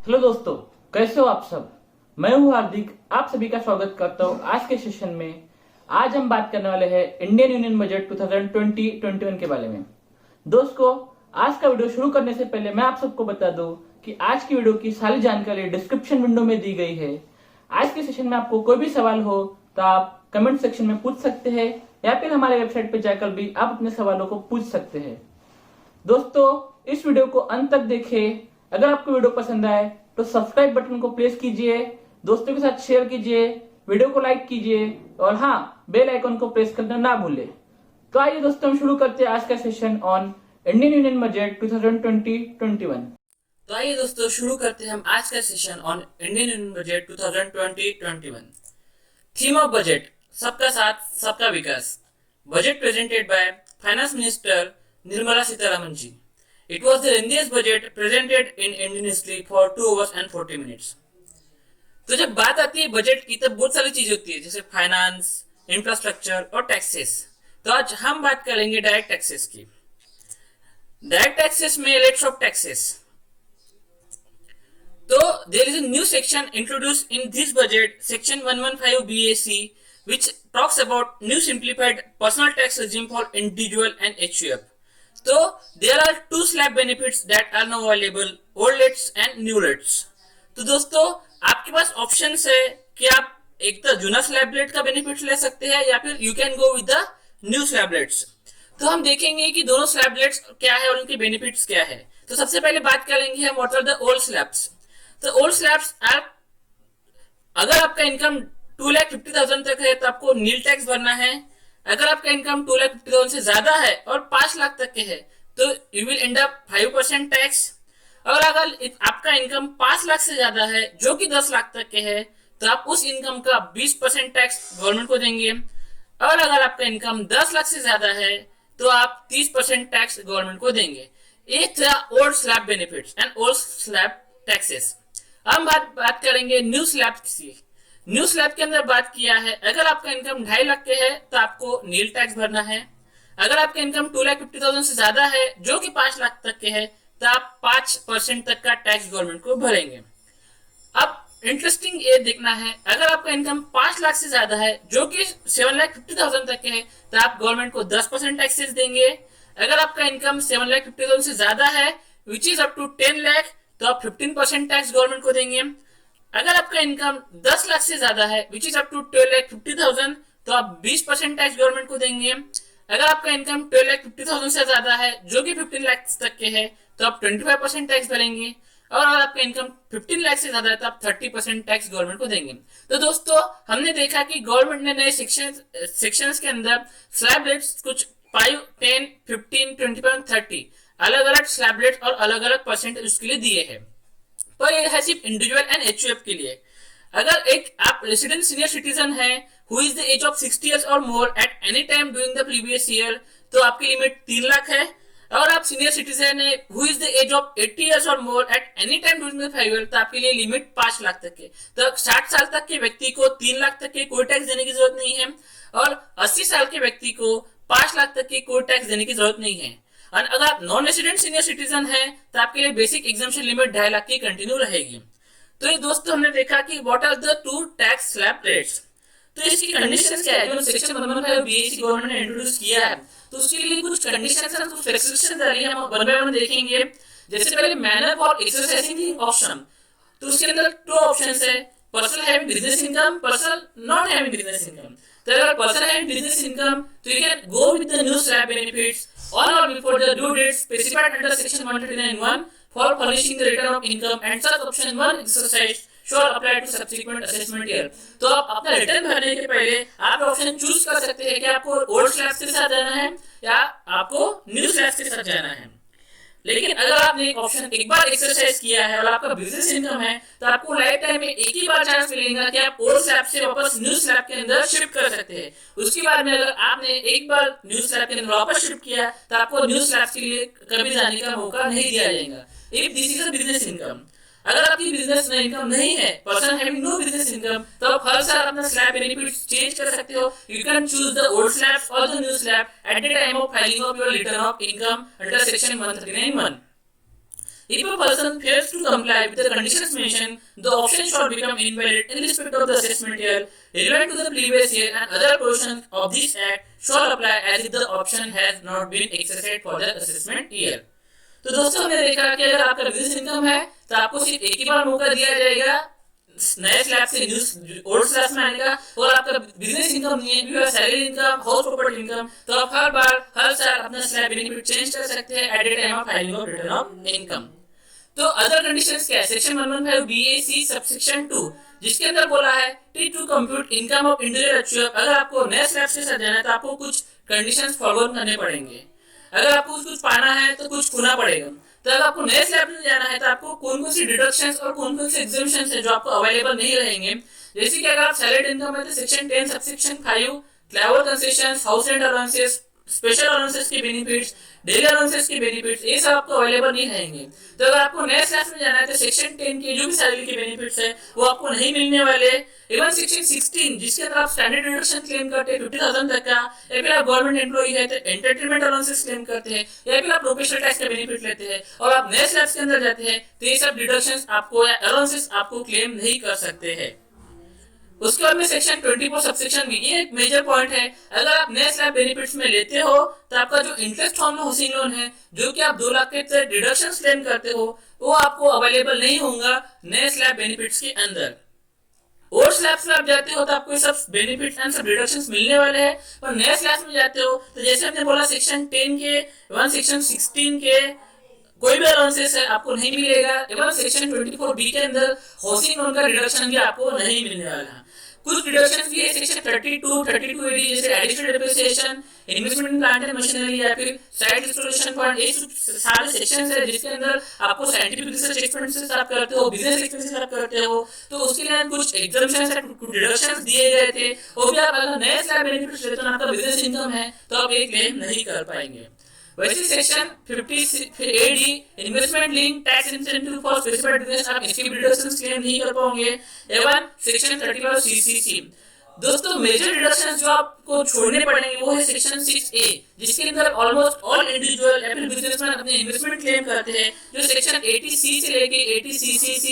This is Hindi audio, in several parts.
हेलो दोस्तों, कैसे हो आप सब। मैं हूं हार्दिक, आप सभी का स्वागत करता हूं आज के सेशन में। आज हम बात करने वाले हैं इंडियन यूनियन बजट 2020-21 के बारे में। दोस्तों, आज का वीडियो शुरू करने से पहले मैं आप सबको बता दूं कि आज की वीडियो की सारी जानकारी डिस्क्रिप्शन विंडो में दी गई है। आज के सेशन में आपको कोई भी सवाल हो तो आप कमेंट सेक्शन में पूछ सकते हैं या फिर हमारे वेबसाइट पर जाकर भी आप अपने सवालों को पूछ सकते हैं। दोस्तों, इस वीडियो को अंत तक देखें। अगर आपको वीडियो पसंद आए तो सब्सक्राइब बटन को प्रेस कीजिए, दोस्तों के साथ शेयर कीजिए, वीडियो को लाइक कीजिए और हाँ, बेल आइकन को प्रेस करना ना भूलें। तो आइए दोस्तों, हम शुरू करते हैं आज का session on Indian union budget 2020-21। तो आइए दोस्तों, शुरू करते हैं हम आज का session on Indian union budget 2020-21। Theme of budget: सबका साथ सबका विकास। Budget presented by finance minister Nirmala Sitharaman ji. It was the lengthiest budget presented in Indian history for 2 hours and 40 minutes. तो जब बात आती है बजट की तब बहुत सारी चीजें होती है, जैसे फाइनेंस, इंफ्रास्ट्रक्चर और टैक्सेस। तो आज हम बात करेंगे डायरेक्ट टैक्सेस की। डायरेक्ट टैक्सेस में लेट्स ऑफ टैक्सेस। तो there is a new section introduced in this budget, section 115 BAC, which talks about new simplified personal tax regime for individual and HUF. तो there are two slab benefits that are now available, old rates and new rates. तो दोस्तों, आपके पास ऑप्शन है कि आप एक तो जूना स्लैब रेट का बेनिफिट ले सकते हैं या फिर you can go with the new slab rates. तो हम देखेंगे कि दोनों स्लैब रेट्स क्या है और उनके बेनिफिट्स क्या है। तो सबसे पहले बात करेंगे हम what are the old slabs. तो ओल्ड स्लैब्स आर, अगर आपका इनकम 2,50,000 तक है तो आपको नील टैक्स भरना है। अगर आपका इनकम 2,50,000 से ज्यादा है और 5 लाख तक के है तो you will and up 5% tax. और अगर आपका इनकम 5 लाख से ज्यादा है जो कि 10 लाख तक के है तो आप उस इनकम का 20% टैक्स गवर्नमेंट को देंगे। और अगर आपका इनकम 10 लाख से ज्यादा है तो आप 30% टैक्स गवर्नमेंट को देंगे। ये था old slab benefits and old slab taxes. हम बात करेंगे न्यू स्लैब की। न्यू स्लैब के अंदर बात किया है, अगर आपका इनकम 2.5 लाख के है तो आपको नील टैक्स भरना है। अगर आपका इनकम 2,50,000 से ज्यादा है जो कि 5 लाख तक के है तो आप 5% तक का टैक्स गवर्नमेंट को भरेंगे। अब इंटरेस्टिंग ये देखना है, अगर आपका इनकम 5 लाख से ज्यादा है जो कि 7,50,000 तक के है तो आप गवर्नमेंट को 10% टैक्सेस देंगे। अगर आपका इनकम 7,50,000 से ज्यादा है which is up to 10 lakh तो आप 15% टैक्स गवर्नमेंट को देंगे। अगर आपका इनकम 10 लाख से ज्यादा है विच इज अप टू 12,50,000 तो आप 20% टैक्स गवर्नमेंट को देंगे। अगर आपका इनकम 12,50,000 से ज्यादा है जो कि 15 लाख तक के है तो आप 25% टैक्स भरेंगे। और अगर आपका इनकम 15 लाख से ज्यादा है तो आप 30% टैक्स गवर्नमेंट को देंगे। तो दोस्तों, हमने देखा कि गवर्नमेंट ने नए सेक्शंस के अंदर स्लैब रेट्स कुछ 5, 10, 15, 25, 30 अलग अलग स्लैब रेट और अलग अलग परसेंटेज उसके लिए दिए हैं। पर यह है सिर्फ इंडिविजुअल एंड एचयूएफ के लिए। अगर एक आप रेसिडेंट सीनियर सिटीजन है who is the age of 60 years और more at any time during the previous year तो आपकी लिमिट 3 लाख है। और आप सीनियर सिटीजन है who is the age of 80 years और more at any time during the 5 year तो आपके लिए लिमिट 5 लाख तक है। तो 60 साल तक के व्यक्ति को 3 लाख तक के कोई टैक्स देने की जरूरत नहीं है और 80 साल के व्यक्ति को 5 लाख तक की कोई टैक्स देने की जरूरत नहीं है। और अगर आप नॉन रेसिडेंट सीनियर सिटीजन है तो आपके लिए बेसिक एग्जाम्पशन लिमिट 2.5 लाख की कंटिन्यू रहेगी। तो ये दोस्तों, हमने देखा कि what are the two tax slab rates. तो इसकी कंडीशंस क्या है जो सेक्शन 115 बीएसी गवर्नमेंट ने इंट्रोड्यूस किया है, तो उसके लिए कुछ कंडीशंस और कुछ रेस्ट्रिक्शंस डाली है, हम वन बाय वन देखेंगे। जैसे पहले मैनर फॉर एक्सरसाइजिंग ऑप्शन, तो उसके अंदर 2 ऑप्शंस है, person having business income, person not having business income. तो अगर पर्सन हैविंग बिजनेस इनकम तो you can go with the new slab benefits on or before the due date specified under section 139(1) for furnishing the return of income and such option 1 exercise shall apply to subsequent assessment year। तो आप अपना रिटर्न भरने के पहले आप ऑप्शन चूज कर सकते हैं कि आपको ओल्ड स्लैब के साथ जाना है या आपको न्यू स्लैब के साथ जाना है। लेकिन अगर आपने एक ऑप्शन एक बार एक्सरसाइज किया है और आपका बिजनेस इनकम है तो आपको लाइफ टाइम में एक ही बार चांस मिलेगा कि आप ओल्ड स्लैब से वापस न्यू स्लैब के अंदर शिफ्ट कर सकते हैं। उसके बाद में अगर आपने एक बार न्यू स्लैब के अंदर वापस शिफ्ट किया तो आपको न्यू स्लैब के लिए कभी जाने का मौका नहीं दिया जाएगा। If this is a business income, अगर आपकी बिजनेस में इनकम नहीं है, person having no business income, तो आप हर साल अपना स्लैब बेनिफिट्स चेंज कर सकते हो। You can choose the old slab और the new slab at the time of filing of your return of income under section 139(1). If a person fails to comply with the conditions mentioned, the option shall become invalid in respect of the assessment year relevant to the previous year, and other portions of this act shall apply as if the option has not been exercised for the assessment year. तो दोस्तों हमने देखा कि अगर आपका बिजनेस इनकम है तो आपको सिर्फ एक ही बार मौका दिया जाएगा नए स्लैब से न्यू ओल्ड स्लैब में आने का, और आपका बिजनेस इनकम नहीं है, salary income, house property income, तो आप हर बार हर साल अपना स्लैब बेनिफिट चेंज कर सकते हैं eight the time of filing of return of income. तो अदर कंडीशंस क्या है, सेक्शन 115 BAC सबसेक्शन 2 जिसके अंदर बोला है to compute income of individual HUF, अगर आपको नए स्लैब के साथ जाना है तो आपको कुछ कंडीशंस फॉलो करने पड़ेंगे। अगर आपको कुछ पाना है तो कुछ खोना पड़ेगा। तो अगर आपको नए स्लैब में जाना है तो आपको कौन कौन सी डिडक्शंस और कौन कौन से एग्जम्पशंस है जो आपको अवेलेबल नहीं रहेंगे, जैसे कि अगर आप सैलरी इनकम है तो section 10 subsection 5 travel concessions, house rent allowances, special allowances के बेनिफिट्स, डेली अलाउंसेस के बेनिफिट्स, ये सब आपको अवेलेबल नहीं रहेंगे। तो अगर आपको नए स्लैब में जाना है तो सेक्शन 10 के जो भी सैलरी के बेनिफिट्स है वो आपको नहीं मिलने वाले। इवन सेक्शन 16 जिसके अंदर आप स्टैंडर्ड डिडक्शन क्लेम करते हैं 50,000 तक का, या फिर आप गवर्नमेंट एम्प्लॉई है तो एंटरटेनमेंट अलाउंसेस क्लेम करते हैं, या फिर आप प्रोफेशनल टैक्स का बेनिफिट लेते हैं और आप नए स्लैब के अंदर जाते हैं तो ये सब डिडक्शंस आपको या अलाउंसेस आपको क्लेम नहीं कर सकते हैं। उसके बाद में सेक्शन 24 सबसेक्शन बी, ये एक मेजर पॉइंट है। अगर आप नए स्लैब बेनिफिट्स में लेते हो तो आपका जो इंटरेस्ट फॉर्म में हाउसिंग लोन है जो कि आप 2 लाख के डिडक्शंस क्लेम करते हो वो आपको अवेलेबल नहीं होगा नए स्लैब बेनिफिट्स के अंदर। और स्लैब्स में आप जाते हो तो आपको ये सब बेनिफिट्स एंड सब डिडक्शंस मिलने वाले हैं, और नए स्लैब्स में जाते हो तो जैसे हमने बोला सेक्शन 10 के वन सेक्शन 16 के कोई भी अलाउंसेस है आपको नहीं मिलेगा। एवं सेक्शन 24B के अंदर हाउसिंग लोन का डिडक्शन भी आपको नहीं मिलने वाला। कुछ डिडक्शंस भी है सेक्शन 32AD जैसे additional depreciation, investment in plant and machinery या फिर साइट इंस्टॉलेशन फंड, ये सारे सेक्शंस है जिसके अंदर आपको साइंटिफिक रिसर्च एक्सपेंसेस आप करते हो, बिजनेस एक्सपेंसेस आप करते हो, तो उसके लिए कुछ एग्जम्पशंस है, कुछ डिडक्शंस दिए गए थे, वो भी आप अगर नए स्लैब बेनिफिट्स लेते हो आपका बिजनेस इनकम है तो आप ये क्लेम नहीं कर पाएंगे। वैसे section 50AD investment link tax incentive for specified business आप इसकी डिडक्शंस क्लेम नहीं कर पाओगे। एवं सेक्शन 35 CCC दोस्तों मेजर डिडक्शंस जो आपको छोड़ने पड़ेंगे वो है सेक्शन 6A जिसके अंदर ऑलमोस्ट ऑल इंडिविजुअल या फिर बिजनेसमैन अपने इन्वेस्टमेंट क्लेम करते हैं, जो सेक्शन 80C से लेके 80CCC,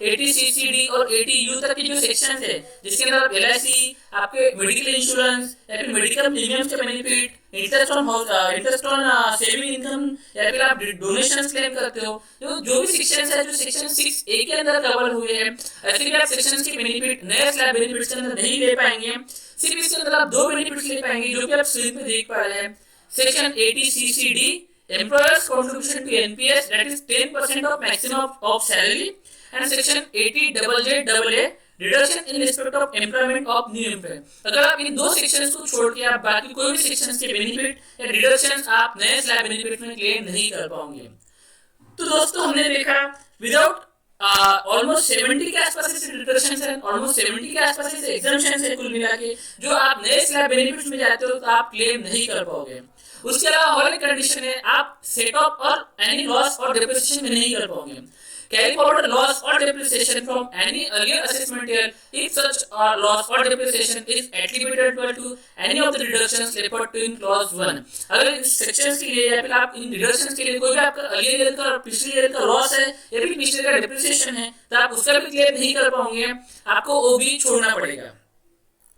80CCD और 80U तक के जो सेक्शंस है जिसके अंदर LIC, आपके मेडिकल इंश्योरेंस या फिर मेडिकल प्रीमियम्स के benefit, interest on saving income या फिर आप डोनेशंस क्लेम करते हो, जो भी सेक्शंस है जो सेक्शन 6A के अंदर कवर हुए हैं, ऐसे भी आप सेक्शंस के बेनिफिट नए स्लैब बेनिफिट्स के अंदर नहीं ले पाएंगे। सिर्फ इसके अंदर आप 2 बेनिफिट्स ले पाएंगे जो कि आप स्क्रीन पे देख पा रहे हैं। Section 80CCD employers contribution to NPS that is 10% of maximum of salary, and section 80JJAA reduction in respect of employment of new employee। अगर आप इन 2 सेक्शंस को छोड़ के आप बाकी कोई भी सेक्शंस के बेनिफिट या डिडक्शंस आप नए स्लैब बेनिफिट में क्लेम नहीं कर पाओगे। तो दोस्तों हमने देखा विदाउट ऑलमोस्ट 70 के आसपास ऐसे डिडक्शंस हैं, ऑलमोस्ट 70 के आसपास ऐसे एग्जम्पशंस हैं कुल मिला के जो आप नए स्लैब बेनिफिट्स में जाते हो तो आप क्लेम नहीं कर पाओगे। उसके अलावा और एक कंडीशन है आप सेट ऑफ और एनी लॉस और डेप्रिसिएशन में नहीं कर पाओगे। Carry forward loss or depreciation from any earlier assessment year if such loss or depreciation is attributable to any of the deductions referred to in clause 1। अगर इस सेक्शंस के लिए या फिर आप इन डिडक्शंस के लिए कोई भी आपका अर्लियर ईयर का और पिछले ईयर का लॉस है या फिर पिछले का डेप्रिसिएशन है तो आप उसका भी क्लेम नहीं कर पाओगे, आपको वो भी छोड़ना पड़ेगा।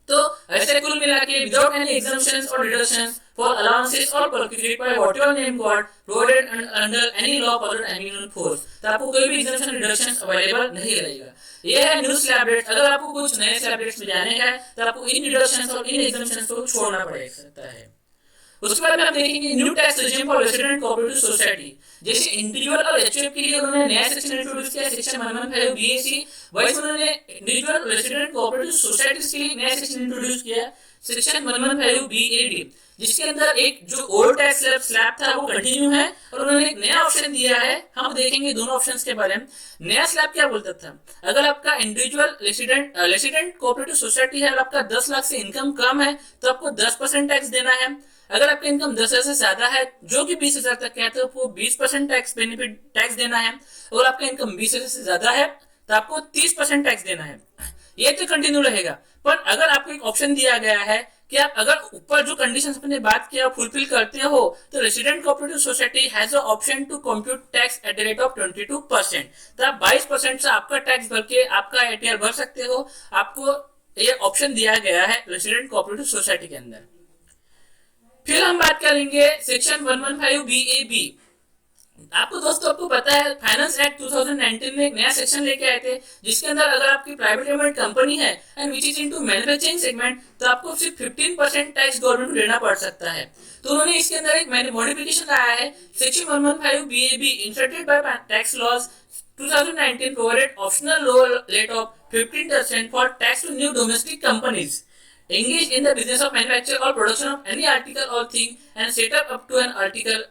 तो ऐसे कुल मिला के विदाउट एनी एग्जम्पशंस और deductions for allowances or procured by whatever name God provided under any law other than any force, तो आपको कोई भी एग्जम्पशन रिडक्शन अवेलेबल नहीं रहेगा। ये है न्यू स्लैब रेट। अगर आपको कुछ नए स्लैब रेट्स में जाने का है तो आपको इन रिडक्शंस और इन एग्जम्पशंस को छोड़ना पड़ सकता है। उसके बाद में हम देखेंगे new tax regime for resident cooperative society. जैसे इंडिविजुअल और एचयूएफ के लिए उन्होंने नया सेक्शन इंट्रोड्यूस किया सेक्शन 115 BAC, वैसे उन्होंने इंडिविजुअल रेसिडेंट कोऑपरेटिव सोसाइटीज के लिए नया सेक्शन इंट्रोड्यूस किया सेक्शन 115 BAD, जिसके अंदर एक जो ओल्ड टैक्स स्लैब था वो कंटिन्यू है और उन्होंने एक नया ऑप्शन दिया है। हम देखेंगे दोनों ऑप्शंस के बारे में। नया स्लैब क्या बोलता था, अगर आपका इंडिविजुअल रेसिडेंट कोऑपरेटिव सोसाइटी है और आपका 10 लाख से इनकम कम है तो आपको 10% टैक्स देना है। अगर आपका इनकम 10,000 से ज्यादा है जो कि 20,000 तक है तो आपको 20% टैक्स बेनिफिट टैक्स देना है, और आपका इनकम 20,000 से ज्यादा है तो आपको 30% टैक्स देना है। ये तो कंटिन्यू रहेगा। पर अगर आपको एक ऑप्शन दिया गया है कि आप अगर ऊपर जो कंडीशंस अपने बात किया फुलफिल करते हो तो resident cooperative society has a option to compute tax at the rate of 22%। तो आप 22% से आपका टैक्स भर के आपका एटीआर भर सकते हो। आपको ये ऑप्शन दिया गया है रेसिडेंट कोऑपरेटिव सोसाइटी के अंदर। फिर हम बात करेंगे सेक्शन 115 बी ए बी। आपको दोस्तों आपको पता है फाइनेंस एक्ट 2019 में एक नया सेक्शन लेके आए थे, जिसके अंदर अगर आपकी प्राइवेट लिमिटेड कंपनी है and which is into manufacturing segment, तो आपको सिर्फ 15% टैक्स गवर्नमेंट को देना पड़ सकता है। तो उन्होंने इसके अंदर एक मॉडिफिकेशन लाया है, section 115 BAB inserted by tax laws 2019 provided optional lower rate of 15% for tax to new domestic companies engaged in the business of manufacture or production of any article or thing and set up to an article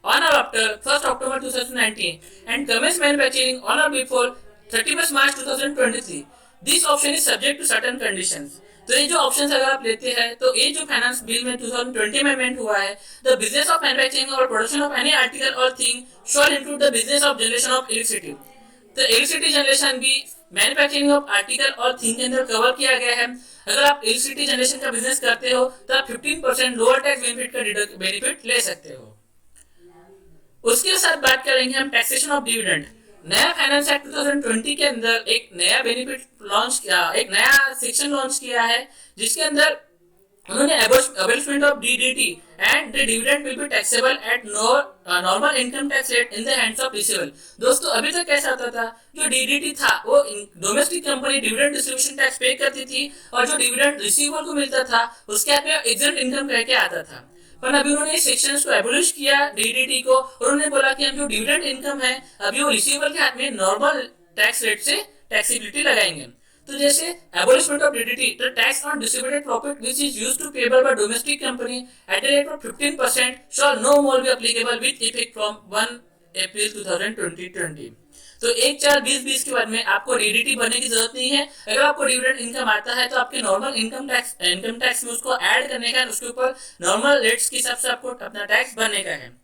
on or after 1st October 2019 and commence manufacturing on or before 31st March 2023. This option is subject to certain conditions. तो ये जो ऑप्शंस अगर आप लेते हैं तो ये जो फाइनेंस बिल में 2020 में अमेंड हुआ है, द बिजनेस ऑफ मैन्युफैक्चरिंग और प्रोडक्शन ऑफ एनी आर्टिकल और thing shawl include the business of generation of electricity. तो इलेक्ट्रिसिटी जनरेशन भी मैन्युफैक्चरिंग ऑफ आर्टिकल और थिंग के अंदर कवर किया गया है। अगर आप इलेक्ट्रिसिटी जनरेशन का बिजनेस करते हो तो आप 15% लोअर टैक्स बेनिफिट का बेनिफिट ले सकते हो। उसके साथ बात करेंगे हम टैक्सेशन ऑफ डिविडेंड। नया फाइनेंस एक्ट 2020 के अंदर एक नया बेनिफिट लॉन्च किया, एक नया सेक्शन लॉन्च किया है, जिसके अंदर उन्होंने abolishment of DDT and the dividend will be taxable at normal income tax rate in the hands of receiver. दोस्तों अभी तक कैसा होता था, जो डीडीटी था वो domestic company dividend distribution tax पे करती थी और जो डिविडेंड रिसीवर को मिलता था उसके हाथ में एग्जेम्प्ट इनकम कह के आता था। पर अभी उन्होंने इस सेक्शंस को एबोलिश किया डीडीटी को, और उन्होंने बोला कि हम जो डिविडेंड इनकम है अभी वो रिसीवर के हाथ में नॉर्मल टैक्स रेट से टैक्सेबिलिटी लगाएंगे। तो जैसे abolishment of DDT, the tax on distributed profit which is used to payable by domestic company at the rate of 15% shall no more be applicable with effect from 1 April 2020। तो 1/4/2020 के बाद में आपको डीडीटी भरने की जरूरत नहीं है। अगर आपको डिविडेंड इनकम आता है तो आपके नॉर्मल इनकम टैक्स में उसको ऐड करने का, उसके ऊपर नॉर्मल रेट्स के हिसाब से आपको अपना टैक्स भरने का है।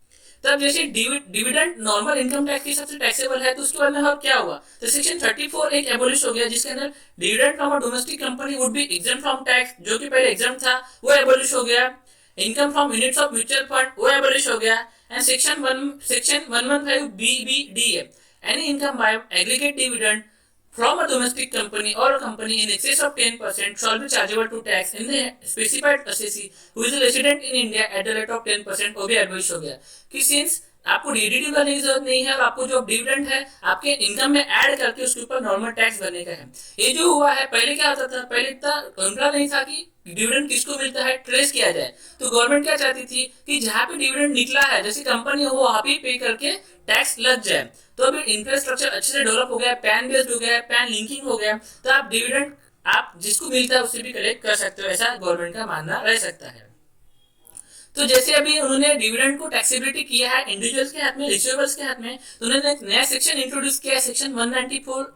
तब जैसे डिविडेंड नॉर्मल इनकम टैक्स के हिसाब से टैक्सेबल है, तो उसके बाद में और क्या हुआ, तो सेक्शन 34 एक एबोलिश हो गया, जिसके अंदर dividend from a domestic company would be exempt from tax, जो कि पहले एग्जेम्प्ट था वो एबोलिश हो गया। Income from units of mutual fund वो एबोलिश हो गया। एंड सेक्शन 115 BBD है, any income by aggregate dividend from a domestic company or a company in excess of 10% shall be chargeable to tax in the specified assessee who is a resident in India at the rate of 10%। वो भी एडवाइस हो गया कि सिंस आपको डीडीटी भरने की जरूरत नहीं है और आपको जो डिविडेंड है आपके इनकम में ऐड करके उसके ऊपर नॉर्मल टैक्स भरने का है। ये जो हुआ है, पहले क्या होता था, पहले इतना अंकड़ा नहीं था कि डिविडेंड किसको मिलता है ट्रेस किया जाए। तो गवर्नमेंट क्या चाहती थी कि जहाँ पे डिविडेंड निकला है, जैसे कंपनी हो वहां पे पे करके टैक्स लग जाए। तो अभी इंफ्रास्ट्रक्चर अच्छे से डेवलप हो गया, पैन बेस्ड हो गया, पैन लिंकिंग हो गया, तो आप डिविडेंड आप जिसको मिलता है उससे भी कलेक्ट कर सकते हो, ऐसा गवर्नमेंट का मानना रह सकता है। तो जैसे अभी उन्होंने डिविडेंड को टैक्सेबिलिटी किया है इंडिविजुअल्स के हाथ में, रिसीवेबल्स के हाथ में, तो उन्होंने एक नया सेक्शन इंट्रोड्यूस किया है, सेक्शन 194,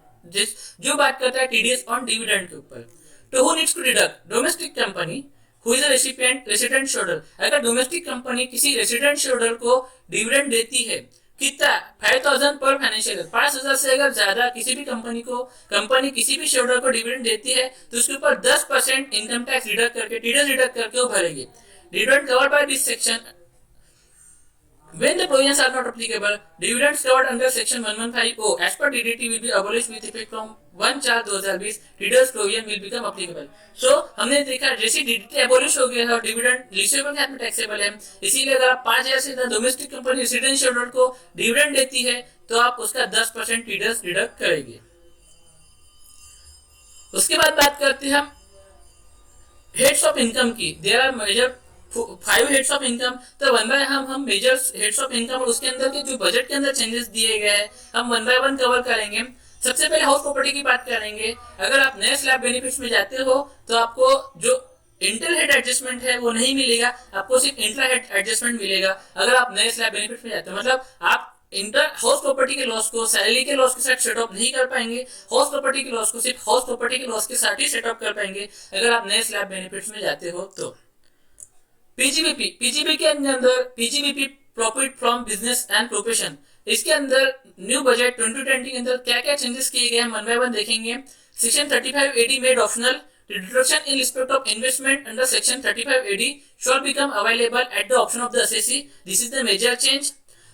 जो बात करता है टीडीएस ऑन डिविडेंड के ऊपर। तो who needs to deduct, domestic company who is a resident shareholder. अगर डोमेस्टिक कंपनी किसी रेसिडेंट शेयरहोल्डर को डिविडेंड देती है, कितना, 5000 पर फाइनेंशियल ईयर, 5000 से अगर ज्यादा किसी भी कंपनी किसी भी शेयरहोल्डर को डिविडेंड देती है तो उसके ऊपर 10% इनकम टैक्स डिडक्ट करके, टीडीएस डिडक्ट करके वो भरेगी। Dividend covered by this section, when the provisions are not applicable, dividends covered under section 115O as per DDT will be abolished with effect from 1/4/2020। TDS provision will become applicable। So हमने देखा जैसे DDT एबोलिश हो गया है और डिविडेंड रिसीवेबल के हाथ में टैक्सेबल है, इसीलिए अगर आप 5000 से ज्यादा डोमेस्टिक कंपनी रेसिडेंट शेयरहोल्डर को डिविडेंड देती है तो आप उसका 10% TDS डिडक्ट करेंगे। उसके बाद बात करते हैं हम हेड्स ऑफ इनकम की। There are major 5 heads of income. तो वन बाय हम मेजर हेड्स ऑफ इनकम और उसके अंदर के जो बजट के अंदर चेंजेस दिए गए हैं हम 1 बाय 1 कवर करेंगे। सबसे पहले हाउस प्रॉपर्टी की बात करेंगे। अगर आप नए स्लैब बेनिफिट्स में जाते हो तो आपको जो इंटर हेड एडजस्टमेंट है वो नहीं मिलेगा, आपको सिर्फ इंट्रा हेड एडजस्टमेंट मिलेगा। अगर आप नए स्लैब बेनिफिट में जाते हो, मतलब आप इंटर हाउस प्रॉपर्टी के लॉस को सैलरी के लॉस के साथ सेट ऑफ नहीं कर पाएंगे, हाउस प्रॉपर्टी के लॉस को सिर्फ हाउस प्रॉपर्टी के लॉस के साथ ही सेट ऑफ कर पाएंगे अगर आप नए स्लैब बेनिफिट्स में जाते हो। तो पीजीबीपी के अंदर PGBP profit from business and profession, इसके अंदर न्यू बजट 2020 के अंदर क्या क्या चेंजेस किए गए हैं 1 बाय 1 देखेंगे। Section 3580 made optional, The deduction in respect of investment under section 35 AD shall become available at the option of the assessee. This is the major change.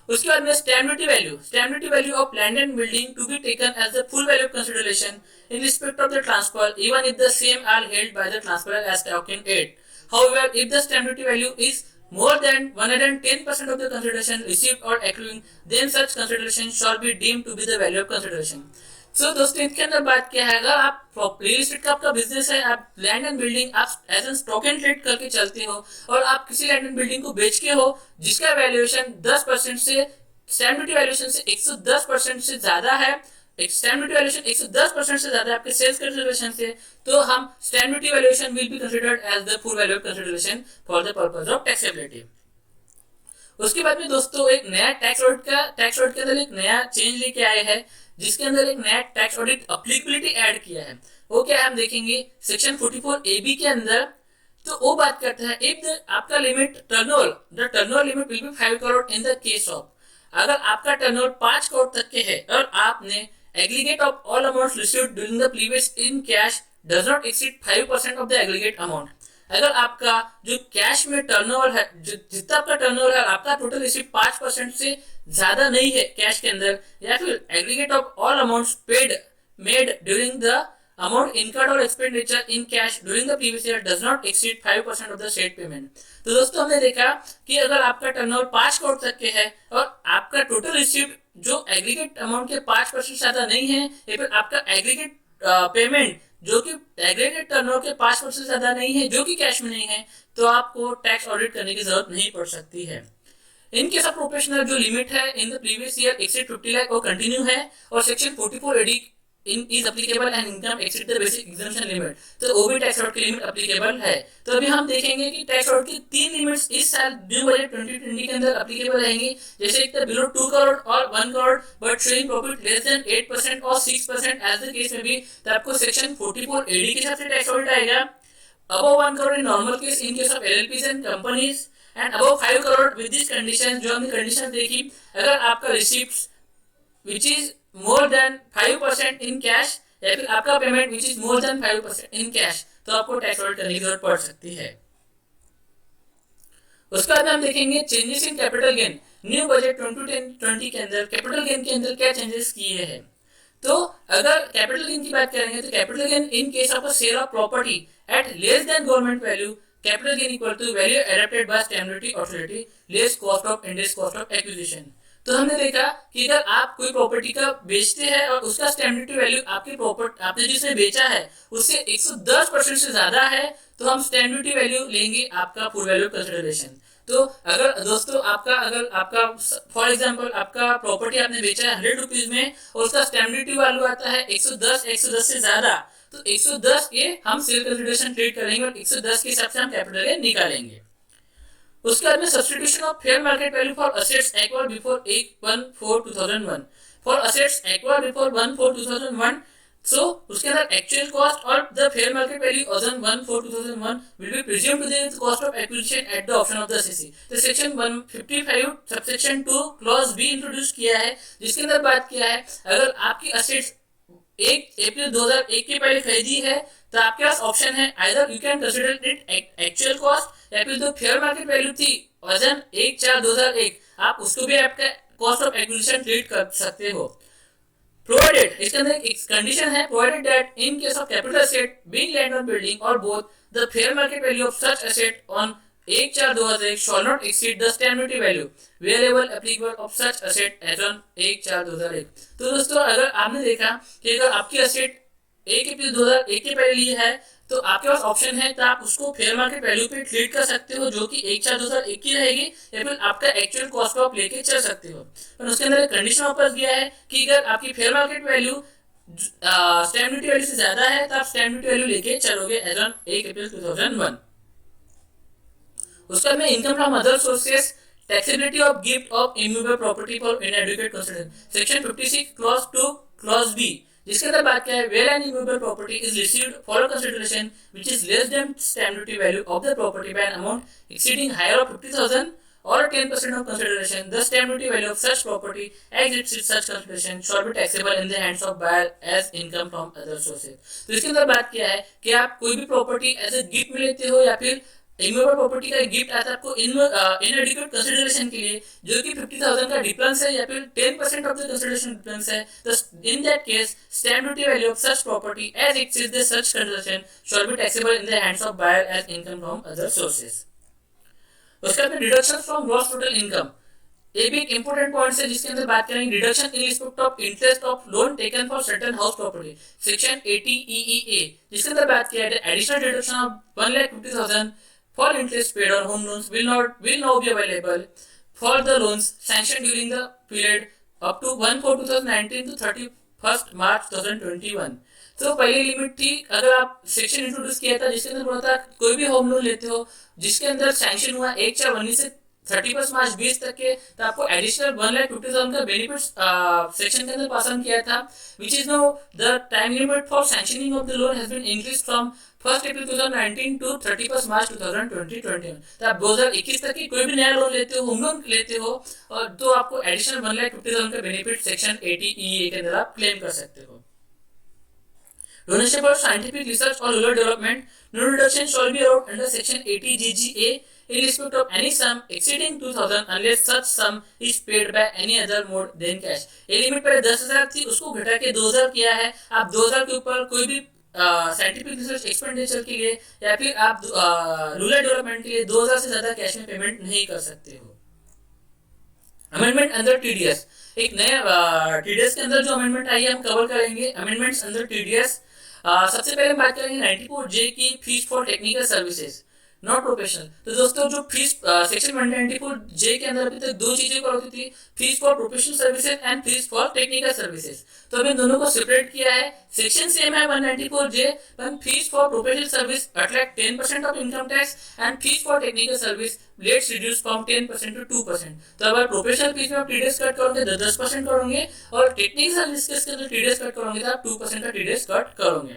उसके बाद में stamp duty value of land and building to be taken as the full value of consideration in respect of the transfer, even if the same are held by the transferor as stock in aid. However, if the stamp duty value is more than 110% of the consideration received or accruing, then such consideration shall be deemed to be the value of consideration. So दोस्तों इसके अंदर बात क्या है, अगर आप रियल एस्टेट का आपका बिजनेस है, आप लैंड एंड बिल्डिंग आप as an stock and trade करके चलते हो और आप किसी लैंड एंड बिल्डिंग को बेच के हो जिसका वैल्यूएशन 10% से स्टैम्प ड्यूटी वैल्यूएशन से 110% से ज्यादा है, स्टैम्प ड्यूटी वैल्यूएशन 110% से ज्यादा आपके सेल्स कंसिडरेशन से, तो हम stamp duty valuation will be considered as the full value of consideration for the purpose of taxability. उसके बाद में दोस्तों एक नया टैक्स ऑडिट के अंदर एक नया चेंज लेके आए हैं, जिसके अंदर एक नया टैक्स ऑडिट एप्लीकेबिलिटी ऐड किया है. वो क्या है हम देखेंगे सेक्शन 44 AB के अंदर. तो वो बात करता है इफ आपका limit turnover limit will be 5 crore in the case of, अगर आपका टर्नओवर 5 करोड़ तक के है और आपने aggregate of all amounts received during the previous in cash does not exceed 5% of the aggregate amount. अगर आपका जो कैश में टर्नओवर है, जितना आपका टर्नओवर है, आपका टोटल रिसीव 5% से ज्यादा नहीं है कैश के अंदर, या फिर aggregate of all amounts paid made during the amount incurred और expenditure in cash during the previous year does not exceed 5% of the state payment. तो दोस्तों हमने देखा कि अगर आपका टर्नओवर 5 करोड़ तक के है और आपका टोटल रिसीव जो एग्रीगेट अमाउंट के 5% ज्यादा नहीं है, या फिर आपका एग्रीगेट पेमेंट जो कि एग्रीगेट टर्नओवर के 5% ज्यादा नहीं है, जो कि कैश में नहीं है, तो आपको टैक्स ऑडिट करने की जरूरत नहीं पड़ सकती है. इन केस ऑफ प्रोफेशनल जो लिमिट है in the previous year exceed 50 lakh वो कंटिन्यू है, और section 44 AD is applicable and income exceed the basic exemption limit, तो वो भी टैक्स ऑडिट की लिमिट एप्लीकेबल है. तो अभी हम देखेंगे कि टैक्स ऑडिट की 3 लिमिट्स इस साल न्यू बजट 2020 के अंदर एप्लीकेबल रहेंगी. जैसे एक तो बिलो 2 करोड़ और 1 crore but showing profit less than 8% और 6% एज द केस में भी, तो आपको सेक्शन 44 AD के हिसाब से टैक्स ऑडिट आएगा. Above 1 crore in normal case in case of LLPs and companies, and above 5 crore with this condition, जो हमने कंडीशन देखी, अगर आपका receipts which is more than 5% in cash, या फिर आपका payment which is more than 5% in cash, तो आपको टैक्स ऑडिट करने की जरूरत पड़ सकती है. उसके बाद हम देखेंगे changes in capital gain. New budget 2020 के अंदर कैपिटल गेन के अंदर क्या चेंजेस किए हैं. तो अगर कैपिटल गेन की बात करेंगे तो capital gain in case of a sale of property at less than government value, capital gain equal to value adapted by stamp duty authority less cost of interest cost of acquisition. तो हमने देखा कि अगर आप कोई प्रॉपर्टी का बेचते हैं और उसका स्टैम्प ड्यूटी वैल्यू आपकी प्रॉपर्टी आपने जिसे बेचा है उससे 110% से ज्यादा है, तो हम स्टैम्प ड्यूटी वैल्यू लेंगे आपका फुल वैल्यू कंसिडरेशन. तो अगर दोस्तों आपका फॉर एग्जांपल आपका प्रॉपर्टी आपने बेचा है 100 रुपीज में और उसका स्टैम्प ड्यूटी वैल्यू आता है 110 से ज्यादा, तो 110 के हम सेल कंसिडरेशन ट्रीट करेंगे और 110 के हिसाब से हम कैपिटल गेन निकालेंगे. उसके बाद में substitution of fair market value for assets acquired before 1/4/2001 for assets acquired before 1/4/2001. So उसके अंदर एक्चुअल कॉस्ट और the fair market value as on 1/4/2001 will be presumed to the cost of acquisition at the option of the SSC. तो section 155 subsection 2 clause B introduce किया है, जिसके अंदर बात किया है अगर आपकी असेट्स 1 अप्रैल 2001 के पहले खरीदी है तो आपके पास ऑप्शन है either you can consider it actual cost, या फिर जो फेयर मार्केट वैल्यू थी वजन 1/4/2001 आप उसको भी आपका कॉस्ट ऑफ एक्विजिशन ट्रीट कर सकते हो. प्रोवाइडेड इसके अंदर एक कंडीशन है, provided that in case of capital asset being land और बिल्डिंग और both the fair market value of such asset on 1/4/2001 shall not exceed the stamp duty value variable applicable of such asset as on 1/4/2001. तो दोस्तों अगर आपने देखा कि अगर आपकी एसेट 1 अप्रैल 2001 के पहले लिए है तो आपके पास ऑप्शन है, तो आप उसको फेयर मार्केट वैल्यू पे ट्रीट कर सकते हो जो कि 1/4/2001 की रहेगी, या फिर आपका एक्चुअल कॉस्ट को आप लेके चल सकते हो. पर उसके अंदर कंडीशन वापस दिया है कि अगर आपकी fair market value stamp duty value से ज्यादा है तो आप स्टैम्प ड्यूटी वैल्यू लेके चलोगे एज ऑन 1 अप्रैल 2001. उसके बाद में income from other sources taxability of gift of immovable property for inadequate consideration section 56 clause 2 clause B, जिसके अंदर बात क्या है where an immovable property is received for consideration which is less than stamp duty value of the property by an amount exceeding higher of 50,000 or 10% of consideration, the stamp duty value of such property as exceeds such consideration shall be taxable in the hands of buyer as income from other sources. तो इसके अंदर बात क्या है कि आप कोई भी प्रॉपर्टी एज ए गिफ्ट में लेते हो या फिर इमूवेबल प्रॉपर्टी का गिफ्ट आता है आपको इनएडिक्वेट कंसिडरेशन के लिए, जो कि 50,000 का डिफरेंस है या फिर 10% ऑफ द कंसिडरेशन डिफरेंस है, तो in that case stamp duty value of such property as exceeds the such consideration shall be taxable in the hands of buyer as income from other sources. उसके बाद deduction from gross total income, ये भी एक इंपॉर्टेंट पॉइंट है जिसके अंदर बात करेंगे deduction in respect of interest of loan taken for certain house property, section 80 EEA, जिसके अंदर बात किया है additional deduction of 1,50,000 for interest paid on home loans will now be available for the loans sanctioned during the period up to 1/4/2019 to 31st March 2021। तो पहली लिमिट थी, अगर आप सेक्शन इंट्रोड्यूस किया था जिसके अंदर बोला था कोई भी होम लोन लेते हो जिसके अंदर सैंक्शन हुआ 1/4/19 से 31 मार्च 20 तक के, तो आपको एडिशनल 1,50,000 का बेनिफिट सेक्शन के अंदर पास ऑन किया था, which is no the time limit for sanctioning of the loan has been increase from 1 April 2019 to 31 March 2020। तो आप 2021 तक की कोई भी नया लोन लेते हो, होम लोन लेते हो, और तो आपको एडिशनल 1,50,000 का बेनिफिट सेक्शन 80 EA के अंदर आप क्लेम कर सकते हो। Donation for scientific research or rural development, no reduction shall be allowed under section 80 GGA in respect of any sum exceeding 2,000 unless such sum is paid by any other mode than cash। ये लिमिट पहले 10,000 थी, उसको घटा के 2,000 किया है। आप 2,000 के ऊपर कोई भी साइंटिफिक रिसर्च एक्सपेंडिचर के लिए या फिर आप रूरल डेवलपमेंट के लिए 2,000 से ज्यादा कैश में पेमेंट नहीं कर सकते हो। अमेंडमेंट अंडर टीडीएस, एक नया टीडीएस के अंदर जो अमेंडमेंट आई है हम कवर करेंगे अमेंडमेंट्स अंडर टीडीएस। सबसे पहले हम बात करेंगे 94J की fees for technical services not professional. तो दोस्तों जो फीस सेक्शन 194J के अंदर अभी तक दो चीजें कर होती थी, fees for professional services and fees for technical services, तो अभी दोनों को सेपरेट किया है। सेक्शन सेम है 194J, but fees for professional service attract 10% of income tax and fees for technical service let's reduce from 10% to 2%। तो अगर प्रोफेशनल फीस में आप टीडीएस कट करोगे तो 10% करोगे, और टेक्निकल सर्विस के अंदर टीडीएस कट करोगे तो आप 2% का टीडीएस कट करोगे।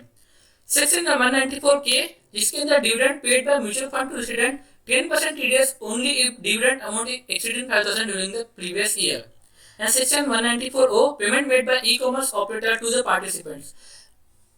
सेक्शन 194K, जिसके अंदर dividend paid by mutual fund to resident 10% TDS only if dividend amount exceeding 5,000 during the previous year। And section 194O, payment made by e-commerce operator to the participants।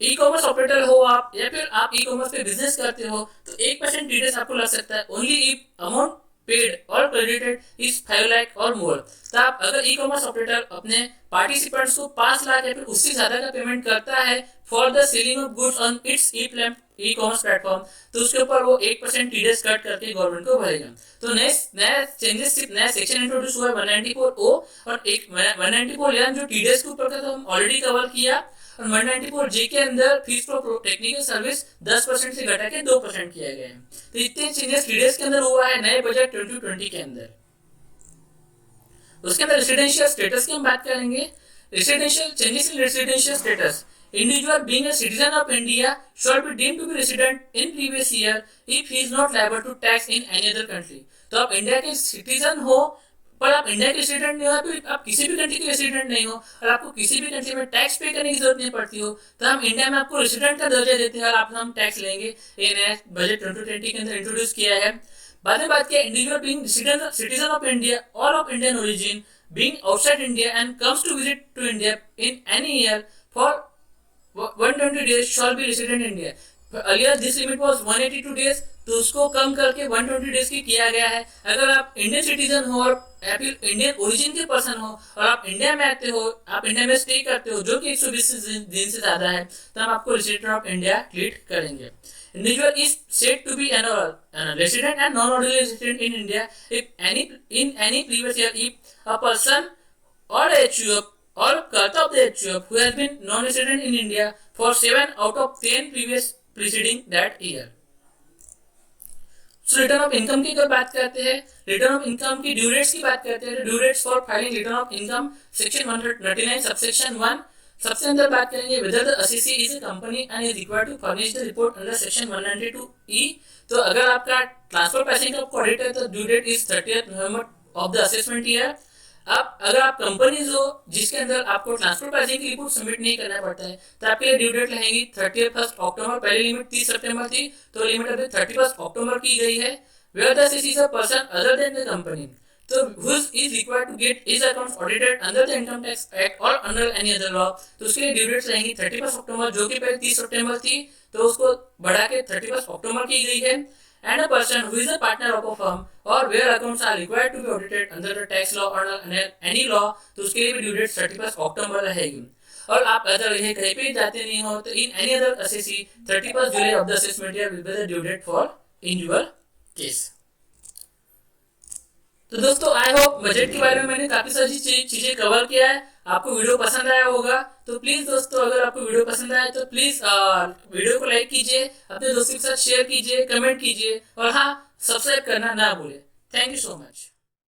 Ecommerce operator हो आप या फिर आप ई-कॉमर्स पे बिजनेस करते हो तो 1% TDS आपको लग सकता है ओनली इफ अमाउंट पेड और क्रेडिटेड इज 5 लाख और मोर। तो आप अगर ई कॉमर्स ऑपरेटर अपने पार्टिसिपेंट्स को 5 लाख या फिर उससे ज्यादा का पेमेंट करता है for the selling of goods on it's e commerce platform, तो उसके ऊपर वो 1% टीडीएस कट करके गवर्नमेंट को भरेगा। तो नया चेंजेस नया सेक्शन इंट्रोड्यूस हुआ है 194O और एक 194 जो टीडीएस के ऊपर का तो हम ऑलरेडी कवर किया, और 194J के अंदर फीस फॉर टेक्निकल सर्विस 10% से घटा के 2% किया गया है। तो इतने चेंजेस टीडीएस के अंदर हुआ है नए बजट 2020 के अंदर। उसके अंदर रेसिडेंशियल स्टेटस की हम बात करेंगे। Residential changes in residential status, individual being a citizen of India shall be deemed to be resident in previous year if he is not liable to tax in any other country। तो आप इंडिया के सिटीजन हो पर आप इंडिया के रेसिडेंट नहीं हो, फिर आप किसी भी कंट्री के रेसिडेंट नहीं हो और आपको किसी भी कंट्री में टैक्स पे करने की जरूरत नहीं पड़ती हो, तो हम इंडिया में आपको रेसिडेंट का दर्जा देते हैं और आप हम टैक्स लेंगे। ये नया बजट 2020 के अंदर इंट्रोड्यूस किया है। बाद में बात किया individual being citizen of India और of Indian origin being outside India and comes to visit to India in any year for 120 days shall be resident in India। earlier this limit was 182 days, तो उसको कम करके 120 डेज की किया गया है। अगर आप इंडियन सिटीजन हो और या फिर इंडियन ओरिजिन के पर्सन हो और आप इंडिया में आते हो, आप इंडिया में स्टे करते हो जो कि 120 दिन से ज्यादा है, तो हम आपको रेसिडेंट ऑफ इंडिया ट्रीट करेंगे। Individual is said to be an resident and non-ordinary resident in India in any previous year if a person or a HUF or Karta of the HUF who has been non-resident in India for 7 out of 10 previous preceding that year। So return of income की अगर बात करते हैं, रिटर्न ऑफ इनकम की ड्यू डेट्स की बात करते हैं, due dates for filing return of income section 139 subsection 1 सबसे अंदर बात करेंगे whether the assessee is a company and is required to furnish the report under section 192E। तो अगर आपका ट्रांसफर प्राइसिंग का ऑडिट है तो due date is 30th November of the assessment year. अब अगर आप कंपनीज हो जिसके अंदर आपको ट्रांसफर प्राइसिंग की रिपोर्ट सबमिट नहीं करना पड़ता है तो आपके लिए ड्यू डेट रहेगी 31 अक्टूबर। पहले लिमिट 30 सितंबर थी तो लिमिट अभी 31 अक्टूबर की गई है। where the assessee is a person other than the company. तो who is required to get his accounts audited under the Income Tax Act or under any other law, तो उसके लिए ड्यू डेट्स रहेंगी 31 अक्टूबर, जो कि पहले 30 सितंबर थी, तो उसको बढ़ा के 31 अक्टूबर की गई है. And a person who is a partner of a firm or where accounts are required to be audited under the tax law or any law, तो उसके लिए भी ड्यू डेट 31 अक्टूबर रहेगी. और आप अगर ये कहीं पे जाते नहीं हो तो in any other assessee 31 July of the assessment year will be the due date for in your case. तो दोस्तों आई होप बजट के बारे में मैंने काफी सारी चीजें कवर किया है. आपको वीडियो पसंद आया होगा, तो प्लीज दोस्तों अगर आपको वीडियो पसंद आया तो प्लीज वीडियो को लाइक कीजिए, अपने दोस्तों के साथ शेयर कीजिए, कमेंट कीजिए और हाँ सब्सक्राइब करना ना भूलें. Thank you so much.